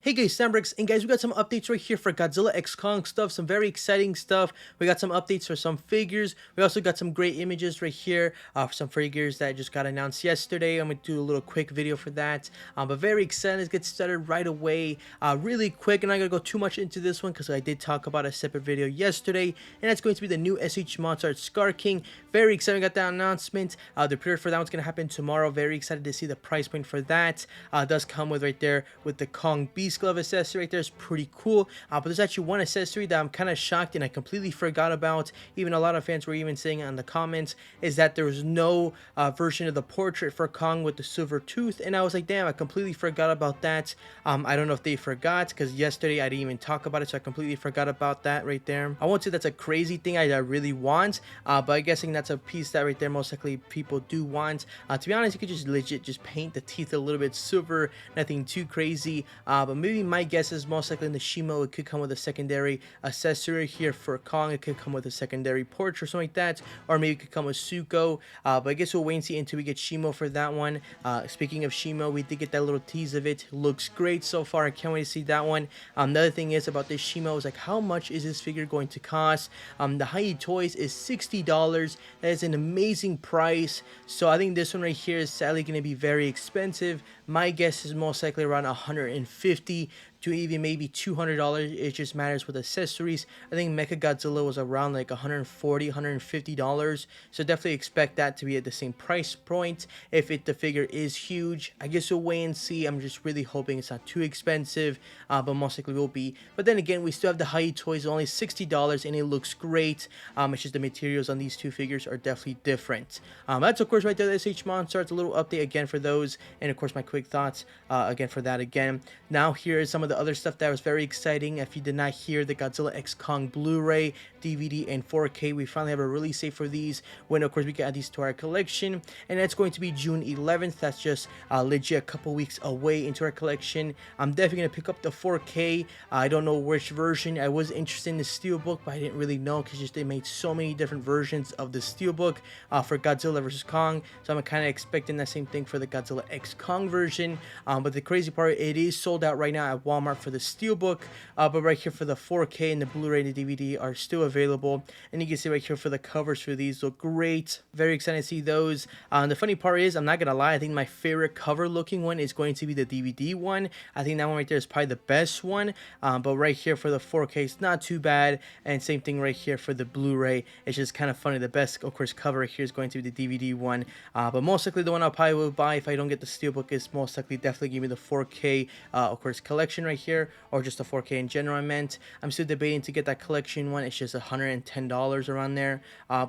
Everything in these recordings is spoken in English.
Hey guys, Sambrix, and guys, we got some updates right here for Godzilla X Kong stuff, some very exciting stuff. We got some updates for some figures. We also got some great images right here for some figures that just got announced yesterday. I'm going to do a little quick video for that, but very excited. Let's get started right away. Really quick, and I'm not going to go too much into this one because I did talk about a separate video yesterday, and that's going to be the new S.H.MonsterArts SKAR King. Very excited, we got that announcement. The pre-order for that one's going to happen tomorrow. Very excited to see the price point for that. It does come with right there with the Kong Beast Glove accessory right there. Is pretty cool, but there's actually one accessory that I'm kind of shocked and I completely forgot about. Even a lot of fans were even saying in the comments is that there was no version of the portrait for Kong with the silver tooth, and I was like, damn, I completely forgot about that. I don't know if they forgot because yesterday I didn't even talk about it, so I completely forgot about that right there. I won't say that's a crazy thing I really want, but I'm guessing that's a piece that right there most likely people do want. To be honest, you could just legit just paint the teeth a little bit silver, nothing too crazy, but maybe my guess is most likely in the SHIMO it could come with a secondary accessory here for Kong. It could come with a secondary portrait or something like that, or maybe it could come with Suko, but I guess we'll wait and see until we get SHIMO for that one. Speaking of SHIMO, we did get that little tease of it. Looks great so far. I can't wait to see that one. Another thing is about this SHIMO is like, how much is this figure going to cost? The High Toys is $60. That is an amazing price, so I think this one right here is sadly going to be very expensive. My guess is most likely around 150 to even maybe $200. It just matters with accessories. I think Mecha Godzilla was around like $140, $150, so definitely expect that to be at the same price point if the figure is huge. I guess we'll wait and see. I'm just really hoping it's not too expensive, but most likely will be. But then again, we still have the High Toys, only $60, and it looks great. It's just the materials on these two figures are definitely different. That's of course right there the S.H.MonsterArts, a little update again for those, and of course my quick thoughts again for that again. Now here is some of the other stuff that was very exciting. If you did not hear, the Godzilla X Kong Blu-ray, DVD, and 4K, we finally have a release date for these, when of course we can add these to our collection, and that's going to be June 11th. That's just legit a couple weeks away into our collection. I'm definitely going to pick up the 4K. I don't know which version. I was interested in the Steelbook, but I didn't really know because just they made so many different versions of the Steelbook for Godzilla vs. Kong, so I'm kind of expecting that same thing for the Godzilla X Kong version. But the crazy part, it is sold out right now at Walmart for the Steelbook, but right here for the 4K and the Blu-ray and the DVD are still available, and you can see right here for the covers for these look great. Very excited to see those. The funny part is, I'm not gonna lie, I think my favorite cover looking one is going to be the DVD one. I think that one right there is probably the best one, but right here for the 4K it's not too bad, and same thing right here for the Blu-ray. It's just kind of funny. The best of course cover here is going to be the DVD one, but most likely the one I'll probably will buy if I don't get the Steelbook is most likely definitely give me the 4K of course collection right here, or just the 4K in general. I meant I'm still debating to get that collection one. It's just $110 around there.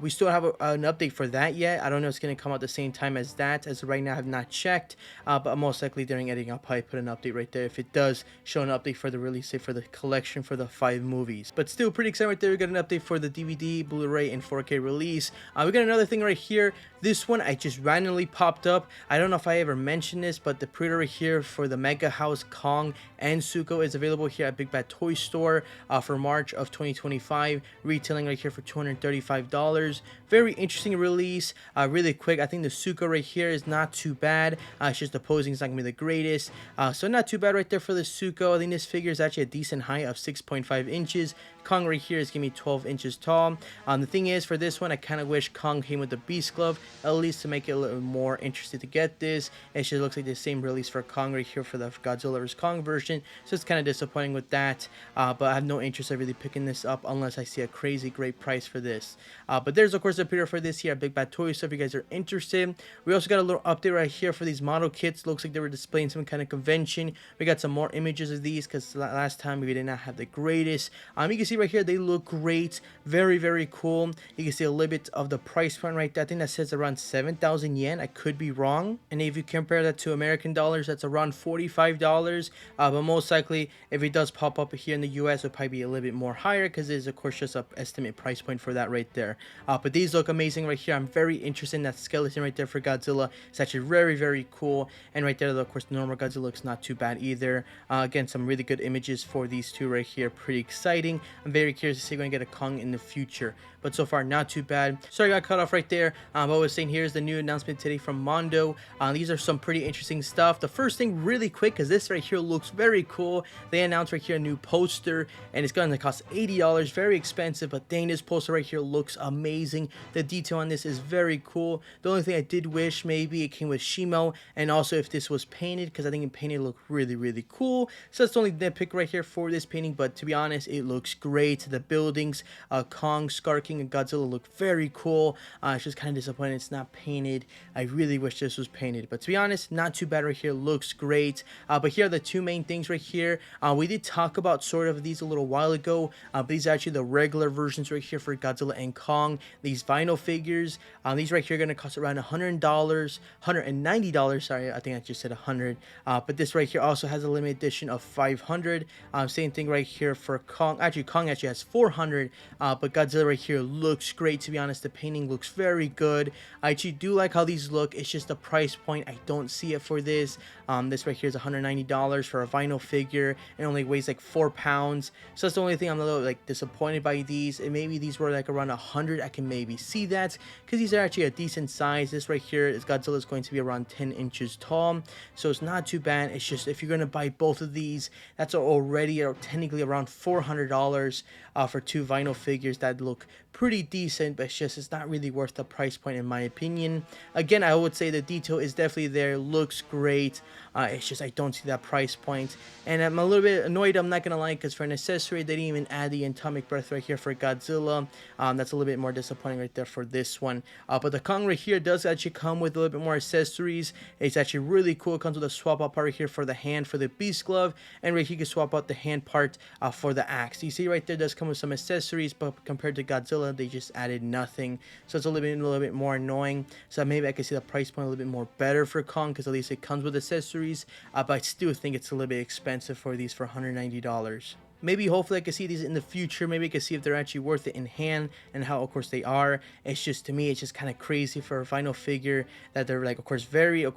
We still have an update for that yet. I don't know if it's going to come out the same time as that. As of right now I have not checked, but most likely during editing I'll probably put an update right there if it does show an update for the release date for the collection for the 5 movies. But still pretty excited right there. We got an update for the DVD, Blu-ray, and 4K release. We got another thing right here. This one I just randomly popped up. I don't know if I ever mentioned this, but the pre-order here for the Mega House Kong and Suko is available here at Big Bad Toy Store for March of 2025, retailing right here for $235. Very interesting release. Really quick, I think the Suko right here is not too bad. It's just the posing is not gonna be the greatest, so not too bad right there for the Suko. I think this figure is actually a decent height of 6.5 inches. Kong right here is gonna be 12 inches tall. The thing is, for this one I kind of wish Kong came with the Beast Glove, at least to make it a little more interesting to get this. It just looks like the same release for Kong right here for the Godzilla vs. Kong version, so it's kind of disappointing with that, but I have no interest in really picking this up unless I see a crazy great price for this. But there's of course a pre-order for this here at Big Bad Toy Store if you guys are interested. We also got a little update right here for these model kits. Looks like they were displaying some kind of convention. We got some more images of these because last time we did not have the greatest. You can see right here they look great. Very cool. You can see a little bit of the price point right there. I think that says around 7,000 yen. I could be wrong, and if you compare that to American dollars, that's around $45. But most likely if it does pop up here in the US, it'll probably be a little bit more higher because there's of course just an estimate price point for that right there. But these look amazing right here. I'm very interested in that skeleton right there for Godzilla. It's actually very cool, and right there of course the normal Godzilla looks not too bad either. Again, some really good images for these two right here. Pretty exciting. I'm very curious to see if we're gonna get a Kong in the future, but so far not too bad. Sorry I got cut off right there. What I was saying here is the new announcement today from Mondo. These are some pretty interesting stuff. The first thing really quick, because this right here looks very cool. cool. They announced right here a new poster, and it's going to cost $80. Very expensive, but dang, this poster right here looks amazing. The detail on this is very cool. The only thing I did wish maybe it came with SHIMO, and also if this was painted, because I think it painted looked really cool. So that's the only nitpick right here for this painting, but to be honest, it looks great. The buildings, Kong, Scar King, and Godzilla look very cool. It's just kind of disappointed it's not painted. I really wish this was painted, but to be honest, not too bad right here. Looks great. But here are the two main things right here. We did talk about sort of these a little while ago, but these are actually the regular versions right here for Godzilla and Kong. These vinyl figures, these right here are going to cost around $100, $190. Sorry, I think I just said 100. But this right here also has a limited edition of 500. Same thing right here for Kong. Actually, Kong actually has 400. But Godzilla right here looks great. To be honest, the painting looks very good. I actually do like how these look. It's just the price point. I don't see it for this. This right here is $190 for a vinyl figure. It only weighs like 4 pounds. So that's the only thing I'm a little like disappointed by these. And maybe these were like around 100. I can maybe see that because these are actually a decent size. This right here is Godzilla is going to be around 10 inches tall. So it's not too bad. It's just if you're going to buy both of these, that's already technically around $400 for two vinyl figures that look pretty decent, but it's not really worth the price point in my opinion. Again, I would say the detail is definitely there, looks great. It's just I don't see that price point, and I'm a little bit annoyed, I'm not gonna lie, because for an accessory they didn't even add the atomic breath right here for Godzilla. That's a little bit more disappointing right there for this one. But the Kong right here does actually come with a little bit more accessories. It's actually really cool. It comes with a swap out part right here for the hand for the beast glove, and right here you can swap out the hand part for the axe. You see right there does come with some accessories, but compared to Godzilla they just added nothing, so it's a little bit more annoying. So maybe I can see the price point a little bit more better for Kong, because at least it comes with accessories. But I still think it's a little bit expensive for these for $190. Maybe hopefully I can see these in the future. Maybe I can see if they're actually worth it in hand, and how of course they are. It's just, to me, it's just kind of crazy for a vinyl figure that they're like, of course, very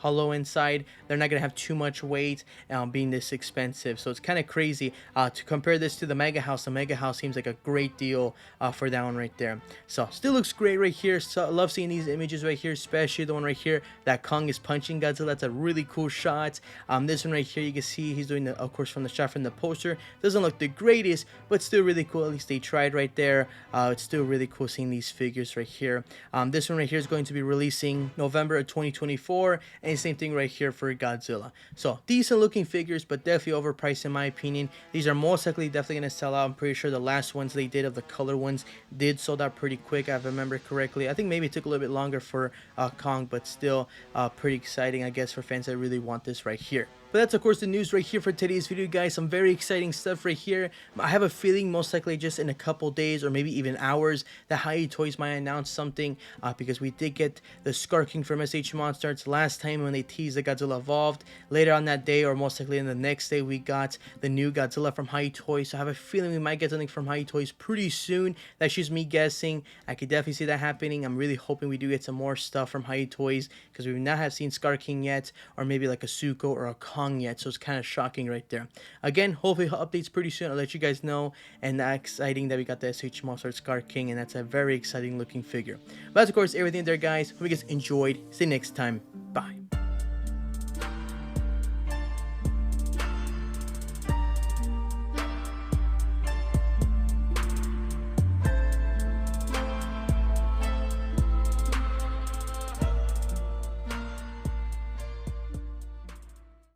hollow inside. They're not gonna have too much weight, being this expensive. So it's kind of crazy to compare this to the Mega House. The Mega House seems like a great deal for that one right there. So still looks great right here. So I love seeing these images right here, especially the one right here that Kong is punching Godzilla. That's a really cool shot. This one right here, you can see he's doing the, of course, from the shot from the poster. Doesn't look the greatest, but still really cool. At least they tried right there. It's still really cool seeing these figures right here. This one right here is going to be releasing November of 2024. And same thing right here for Godzilla. So decent looking figures, but definitely overpriced in my opinion. These are most likely definitely going to sell out. I'm pretty sure the last ones they did of the color ones did sold out pretty quick, if I remember correctly. I think maybe it took a little bit longer for Kong, but still pretty exciting, I guess, for fans that really want this right here. But that's of course the news right here for today's video, guys. Some very exciting stuff right here. I have a feeling most likely just in a couple days or maybe even hours that Hi Toys might announce something, because we did get the Scar King from S.H.MonsterArts last time when they teased the Godzilla Evolved. Later on that day, or most likely in the next day, we got the new Godzilla from Hi Toys. So I have a feeling we might get something from Hi Toys pretty soon. That's just me guessing. I could definitely see that happening. I'm really hoping we do get some more stuff from Hi Toys, because we not have seen Scar King yet, or maybe like a Suko or a Kong yet, so it's kind of shocking right there. Again, hopefully updates pretty soon. I'll let you guys know, and that's exciting that we got the S.H.MonsterArts SKAR King, and that's a very exciting looking figure. But that's of course everything there, guys. Hope you guys enjoyed. See you next time. Bye.